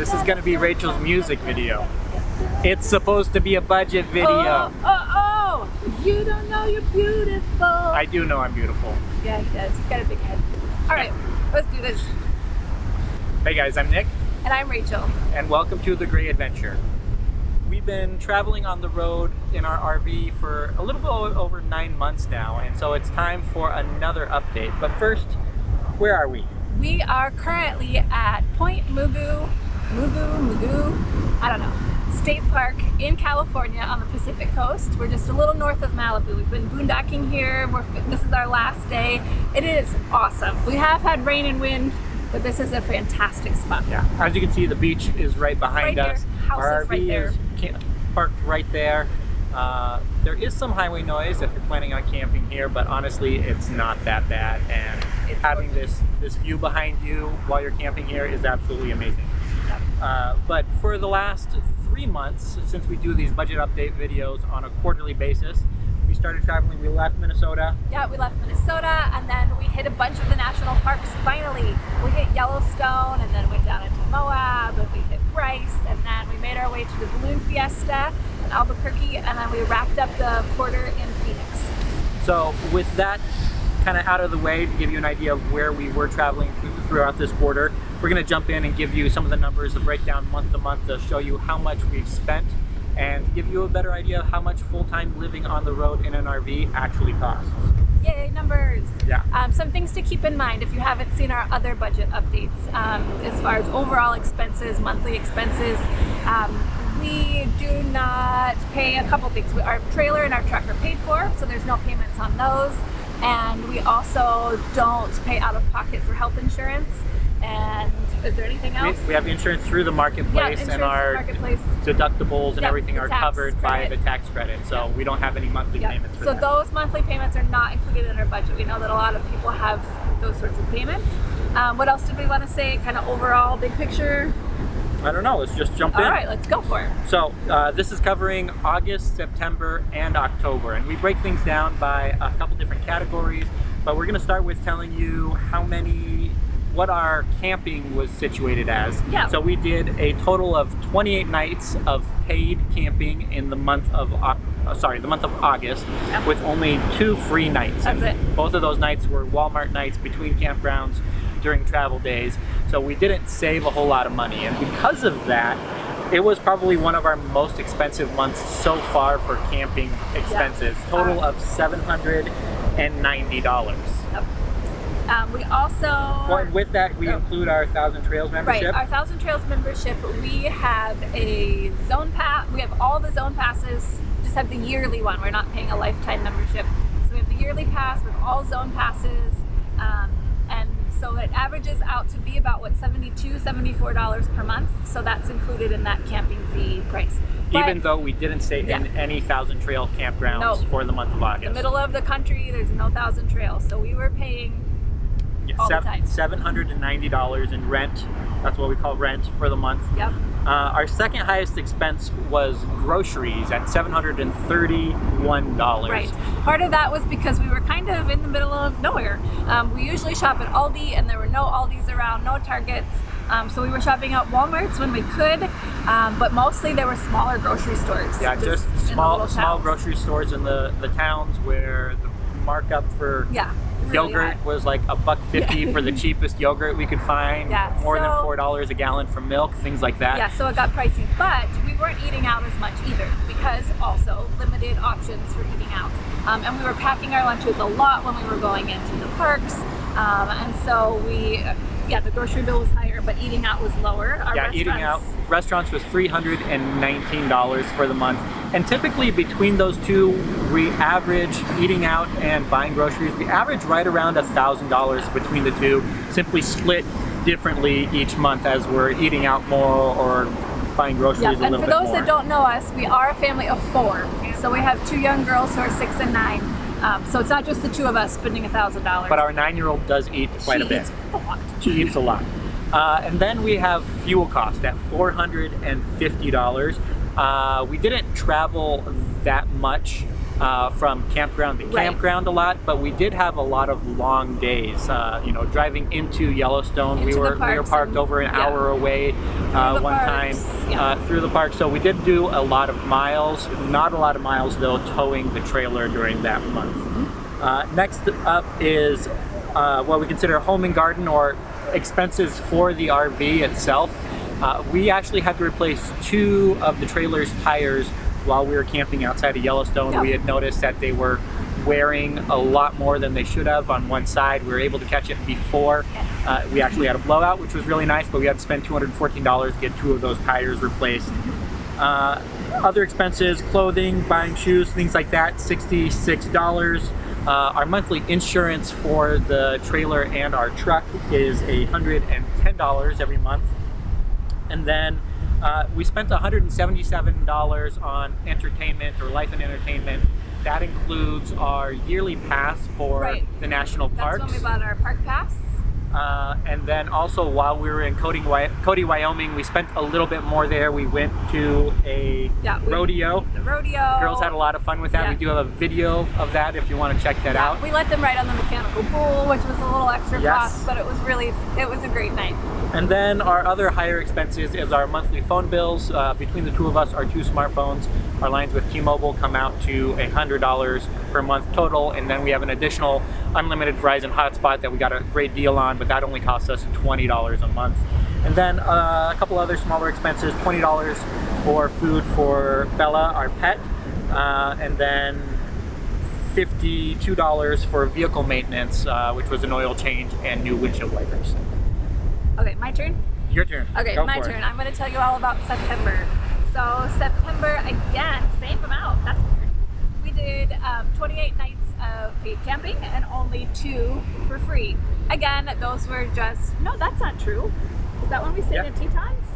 This is gonna be Rachel's music video. It's supposed to be a budget video. Oh, you don't know you're beautiful. I do know I'm beautiful. Yeah, he does. He's got a big head. All right, let's do this. Hey guys, I'm Nick. And I'm Rachel. And welcome to The Gray Adventure. We've been traveling on the road in our RV for a little bit over 9 months now, and so it's time for another update. But first, where are we? We are currently at Point Mugu, I don't know, State Park in California on the Pacific Coast. We're just a little north of Malibu. We've been boondocking here. This is our last day. It is awesome. We have had rain and wind, but this is a fantastic spot. Yeah, as you can see, the beach is right behind right us. There. House Our is RV right there. is parked right there. There is some highway noise if you're planning on camping here, but honestly, it's not that bad. And It's having gorgeous. this view behind you while you're camping here is absolutely amazing. Yep. But for the last 3 months, since we do these budget update videos on a quarterly basis, we started traveling. We left Minnesota. Yeah, we left Minnesota and then we hit a bunch of the national parks finally. We hit Yellowstone and then went down into Moab and we hit Bryce and then we made our way to the Balloon Fiesta in Albuquerque and then we wrapped up the quarter in Phoenix. So with that kind of out of the way, to give you an idea of where we were traveling throughout this quarter, we're going to jump in and give you some of the numbers, the breakdown month to month, to show you how much we've spent and give you a better idea of how much full-time living on the road in an RV actually costs. Yay, numbers! Yeah. Some things to keep in mind if you haven't seen our other budget updates. As far as overall expenses, monthly expenses, we do not pay a couple things. Our trailer and our truck are paid for, so there's no payments on those. And we also don't pay out of pocket for health insurance. And is there anything else? We have insurance through the marketplace, insurance and our marketplace. deductibles and Yeah, everything the are tax covered by credit. the tax credit, so we don't have any monthly Yeah. payments for So that. those monthly payments are not included in our budget. We know that a lot of people have those sorts of payments. What else did we want to say? Kind of overall, big picture? I don't know, let's just jump in. All right, let's go for it. So this is covering August, September, and October, and we break things down by a couple different categories, but we're going to start with telling you what our camping was situated as. Yeah. So we did a total of 28 nights of paid camping in the month of August, Yep. with only 2 free nights. That's And it. both of those nights were Walmart nights between campgrounds during travel days. So we didn't save a whole lot of money, and because of that, it was probably one of our most expensive months so far for camping expenses. Total of $790. Yep. We also... Well, and with that, we include our Thousand Trails membership. Right, our Thousand Trails membership, we have a zone pass. We have all the zone passes, just have the yearly one. We're not paying a lifetime membership. So we have the yearly pass with all zone passes. And so it averages out to be about, $72, $74 per month. So that's included in that camping fee price. Even But though we didn't stay in any Thousand Trail campgrounds No. for the month of August. in the middle of the country, there's no Thousand Trails. So we were paying all the time. $790 in rent. That's what we call rent for the month. Yep. Our second highest expense was groceries at $731. Right. Part of that was because we were kind of in the middle of nowhere. We usually shop at Aldi, and there were no Aldis around, no Targets. So we were shopping at Walmarts when we could, but mostly there were smaller grocery stores. Yeah, just in the small little towns. grocery stores in the towns where the markup for Yeah. really yogurt high. was like $1.50 Yeah. for the cheapest yogurt we could find. Yeah, More than so- $4 a gallon for milk, things like that. Yeah, so it got pricey, but we weren't eating out as much either because also limited options for eating out. And we were packing our lunches a lot when we were going into the parks. And so the grocery bill was higher, but eating out was lower. Our Eating out. Restaurants was $319 for the month. And typically between those two, we average eating out and buying groceries. We average right around $1,000 between the two, simply split differently each month as we're eating out more or buying groceries a and little for bit those more. that don't know us, we are a family of 4. So we have 2 young girls who are 6 and 9. So it's not just the 2 of us spending $1,000. But our 9-year-old does eat quite a bit. Eats a lot. She eats a lot. And then we have fuel cost at $450. We didn't travel that much from campground to Right. campground a lot, but we did have a lot of long days. Driving into Yellowstone, we Into the were parks parked and- over an yeah. hour away the one parks, time yeah. through the park. So we did do a lot of miles, not a lot of miles though, towing the trailer during that month. Next up is what we consider home and garden, or expenses for the RV itself. We actually had to replace 2 of the trailer's tires while we were camping outside of Yellowstone. Yeah. We had noticed that they were wearing a lot more than they should have on one side. We were able to catch it before. We actually had a blowout, which was really nice, but we had to spend $214 to get 2 of those tires replaced. Other expenses, clothing, buying shoes, things like that, $66. Our monthly insurance for the trailer and our truck is $110 every month. And then we spent $177 on entertainment or life and entertainment. That includes our yearly pass for Right. the national That's parks. when we bought our park pass. And then also while we were in Cody, Wyoming, we spent a little bit more there. We went to a rodeo. The rodeo. Girls had a lot of fun with that. Yeah. We do have a video of that if you want to check that out. We let them ride on the mechanical bull, which was a little extra Yes. cost, but it was a great night. And then our other higher expenses is our monthly phone bills. Between the 2 of us, our 2 smartphones, our lines with T-Mobile come out to $100 per month total. And then we have an additional unlimited Verizon hotspot that we got a great deal on, but that only costs us $20 a month. And then a couple other smaller expenses, $20 for food for Bella, our pet, and then $52 for vehicle maintenance, which was an oil change and new windshield wipers. Okay, my turn? Your turn. Okay, Go my for it. turn. I'm going to tell you all about September. So September, again, same amount. That's weird. We did 28 nights of paid camping and only 2 for free. Again, those were just, no, that's not true. Is that when we stayed Yeah. at Tetons?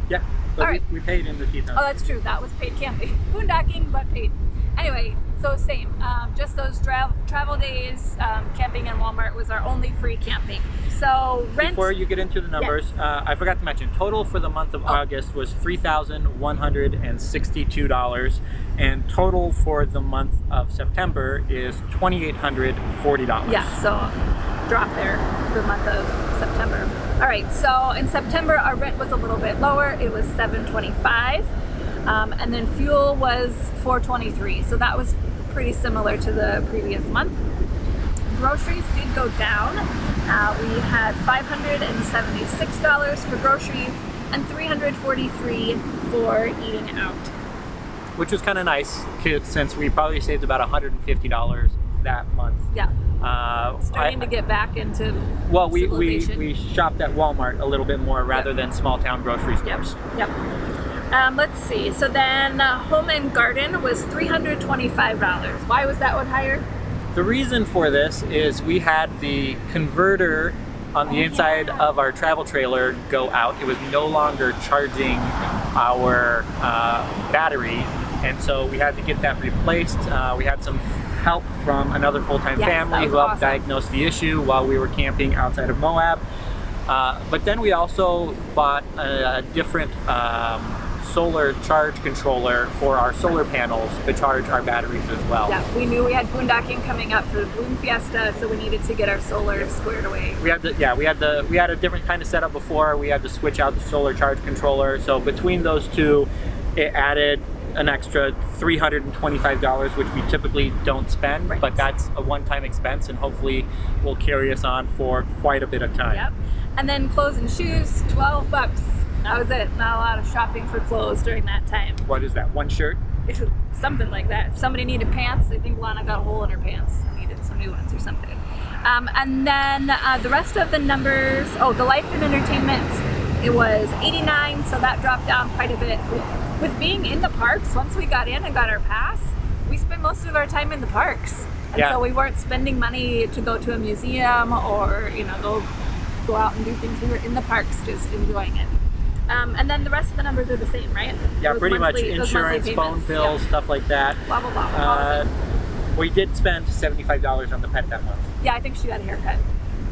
Yeah, but All right. we paid in the Tetons. Oh, that's true. That was paid camping. Boondocking, but paid. Anyway, so same. Just those travel days, camping in Walmart was our only free camping. So rent. Before you get into the numbers, I forgot to mention, total for the month of August was $3,162, and total for the month of September is $2,840. Yeah, so drop there for the month of September. All right, so in September our rent was a little bit lower. It was $725, and then fuel was $423. So that was pretty similar to the previous month. Groceries did go down. We had $576 for groceries and $343 for eating out. Which was kind of nice, since we probably saved about $150 that month. Yeah, starting to get back into Well, we civilization. shopped at Walmart a little bit more rather than small town grocery stores. Yep. Let's see. So then home and garden was $325. Why was that one higher? The reason for this is we had the converter on the inside of our travel trailer go out. It was no longer charging our battery, and so we had to get that replaced. We had some help from another full-time Yes, family that was who helped awesome. diagnose the issue while we were camping outside of Moab. But then we also bought a different solar charge controller for our solar panels to charge our batteries as well. Yeah, we knew we had boondocking coming up for the Bloom Fiesta, so we needed to get our solar squared away. We had a different kind of setup before. We had to switch out the solar charge controller. So between those two, it added an extra $325, which we typically don't spend, Right. but that's a one-time expense and hopefully will carry us on for quite a bit of time. Yep. And then clothes and shoes, $12. That was it. Not a lot of shopping for clothes during that time. What is that? One shirt? Something like that. If somebody needed pants, I think Lana got a hole in her pants and needed some new ones or something. And then the rest of the numbers, the life and entertainment, it was $89, so that dropped down quite a bit. With being in the parks, once we got in and got our pass, we spent most of our time in the parks. And Yeah. so we weren't spending money to go to a museum or, go out and do things. We were in the parks just enjoying it. And then the rest of the numbers are the same, right? Yeah, Those pretty much monthly- those insurance, monthly phone payments. bills, Yeah. stuff like that. Blah, blah, blah. All of it. We did spend $75 on the pet that month. Yeah, I think she got a haircut.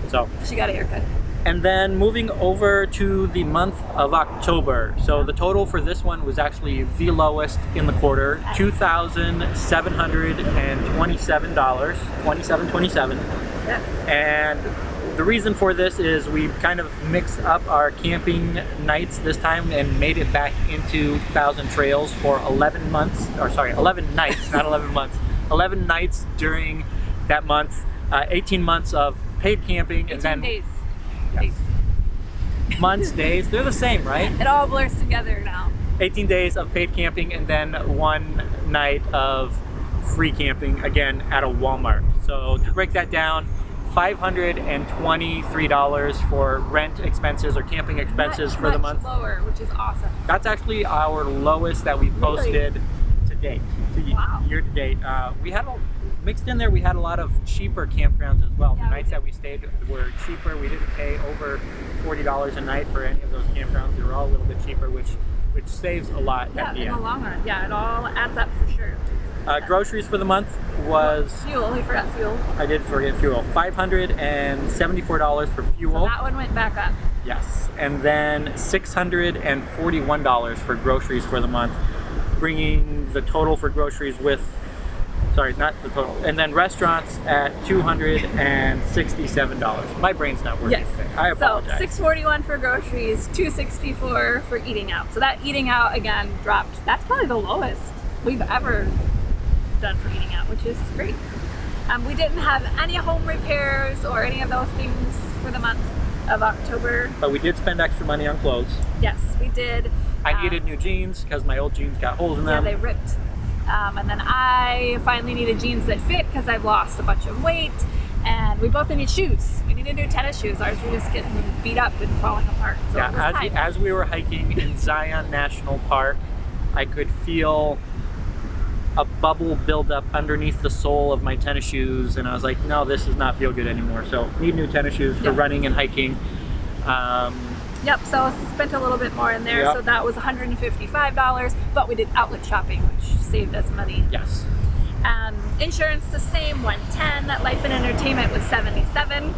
So She got a haircut. And then moving over to the month of October. So the total for this one was actually the lowest in the quarter, $2,727, $27.27. Yes. And the reason for this is we kind of mixed up our camping nights this time and made it back into Thousand Trails for 11 nights, not 11 months, 11 nights during that month, 18 months of paid camping, and 18 then days. Yes. Days. Months, days, they're the same, right? It all blurs together now. 18 days of paid camping and then 1 night of free camping, again, at a Walmart. So to break that down, $523 for rent expenses or camping expenses for the month. Lower, which is awesome. That's actually our lowest that we've posted to date, Wow. year to date. We had mixed in there, we had a lot of cheaper campgrounds as well. Yeah, The nights that we stayed were cheaper. We didn't pay over $40 a night for any of those campgrounds. They were all a little bit cheaper, which saves a lot at the in end. the long run. Yeah, it all adds up for sure. Groceries for the month was, Fuel, we forgot fuel. I did forget fuel, $574 for fuel. So that one went back up. Yes, and then $641 for groceries for the month, bringing the total for groceries not the total, and then restaurants at $267. My brain's not working. Yes. Today. I apologize. So $641 for groceries, $264 for eating out. So that eating out again dropped. That's probably the lowest we've ever done for eating out, which is great. We didn't have any home repairs or any of those things for the month of October. But we did spend extra money on clothes. Yes, we did. I needed new jeans because my old jeans got holes in Yeah, them. they ripped. And then I finally needed jeans that fit because I've lost a bunch of weight. And we both needed shoes. We needed new tennis shoes. Ours were just getting beat up and falling apart. So it was time. As we were hiking in Zion National Park, I could feel a bubble build up underneath the sole of my tennis shoes, and I was like, no, this does not feel good anymore. So need new tennis shoes for running and hiking. Yep, so I spent a little bit more in there. Yep. So that was $155, but we did outlet shopping, which saved us money. Yes. Insurance the same, $110. Life and entertainment was $77.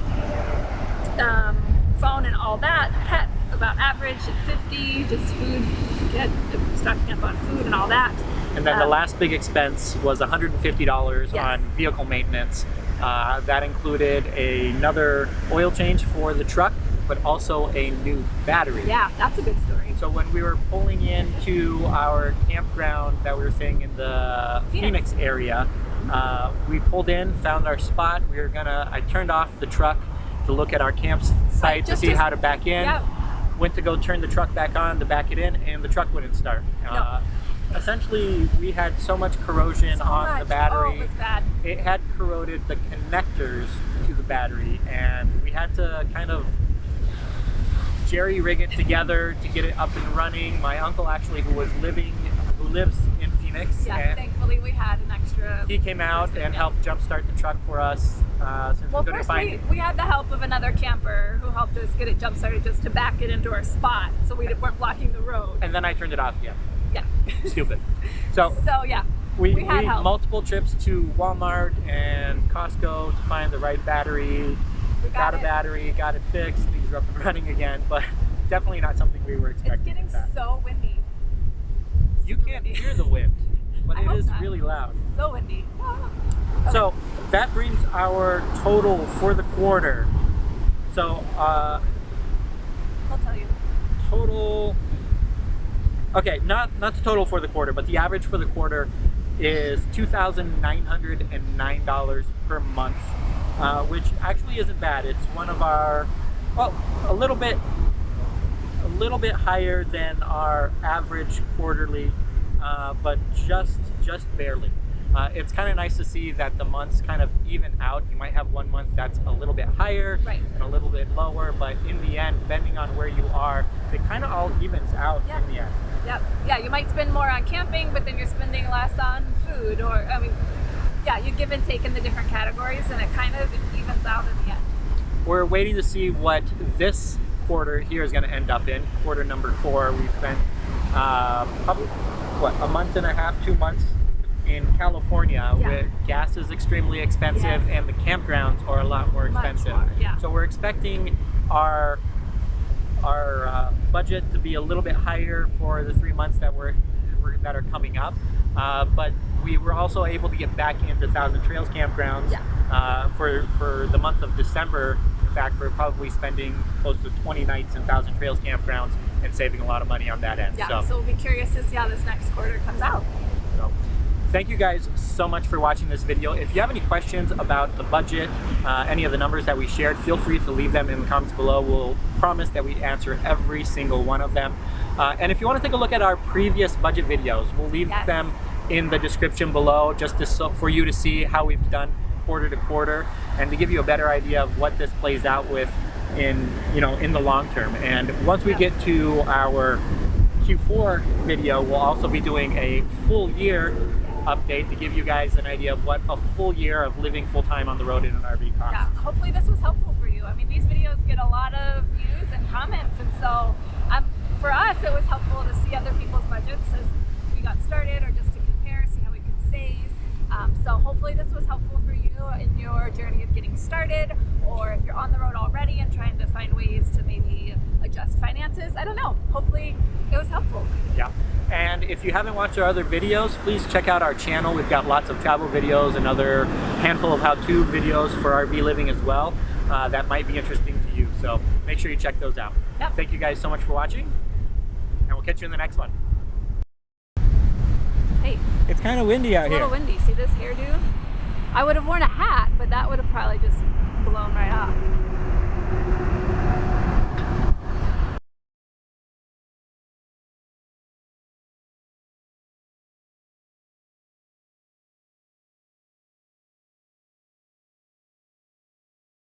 Phone and all that. Pet about average at $50. Just food, stocking up on food and all that. And then the last big expense was $150 Yes. on vehicle maintenance. That included another oil change for the truck, but also a new battery. Yeah, that's a good story. So when we were pulling into our campground that we were staying in the Phoenix area, we pulled in, found our spot. I turned off the truck to look at our campsite to see how to back in. Yeah. Went to go turn the truck back on to back it in, and the truck wouldn't start. No. Essentially, we had so much corrosion on the battery. Oh, it was bad. It had corroded the connectors to the battery, and we had to kind of jerry rig it together to get it up and running. My uncle actually, who lives in Phoenix, Yeah, and thankfully we had an extra. he came out and helped jumpstart the truck for us since we couldn't First find it. we had the help of another camper who helped us get it jump started just to back it into our spot, so we weren't blocking the road. And then I turned it off again. Yeah. Stupid. So Yeah, we had help. multiple trips to Walmart and Costco to find the right battery. We Got a battery, got it fixed. Things are up and running again, but definitely not something we were It's expecting. getting so windy. You can't hear the wind, but I it hope is not. really loud. So windy. So that brings our total for the quarter. So I'll tell you. total. Okay, not the total for the quarter, but the average for the quarter is $2,909 per month, which actually isn't bad. It's one of our, a little bit higher than our average quarterly, but just barely. It's kind of nice to see that the months kind of even out. You might have one month that's a little bit higher and a little bit lower, but in the end, depending on where you are, it kind of all evens out in the end. Yep. Yeah, you might spend more on camping, but then you're spending less on food, you give and take in the different categories, and it kind of evens out in the end. We're waiting to see what this quarter here is going to end up in. Quarter number 4, we spent probably a month and a half, 2 months in California, where gas is extremely expensive and the campgrounds are a lot more expensive. Much more, yeah. So we're expecting our budget to be a little bit higher for the 3 months that that are coming up, but we were also able to get back into Thousand Trails campgrounds. For the month of December. In fact, we're probably spending close to 20 nights in Thousand Trails campgrounds and saving a lot of money on that end. Yeah, so we'll be curious to see how this next quarter comes out. So, thank you guys so much for watching this video. If you have any questions about the budget, any of the numbers that we shared, feel free to leave them in the comments below. We'll promise that we answer every single one of them. And if you want to take a look at our previous budget videos, we'll leave them in the description below, just for you to see how we've done quarter to quarter and to give you a better idea of what this plays out with in the long term. And once we get to our Q4 video, we'll also be doing a full year update to give you guys an idea of what a full year of living full-time on the road in an RV costs. Yeah, hopefully this was helpful for you. I mean, these videos get a lot of views and comments, and so for us it was helpful to see other people's budgets as we got started, or just to compare, see how we could save. So hopefully this was helpful for you in your journey of getting started, or if you're on the road already and trying to find ways to maybe adjust finances. I don't know. Hopefully it was helpful. Yeah. And if you haven't watched our other videos, please check out our channel. We've got lots of travel videos, another handful of how-to videos for RV living as well that might be interesting to you. So make sure you check those out. Yep. Thank you guys so much for watching, and we'll catch you in the next one. Hey, it's kind of windy out here. It's a little windy. See this hairdo? I would have worn a hat, but that would have probably just blown right off.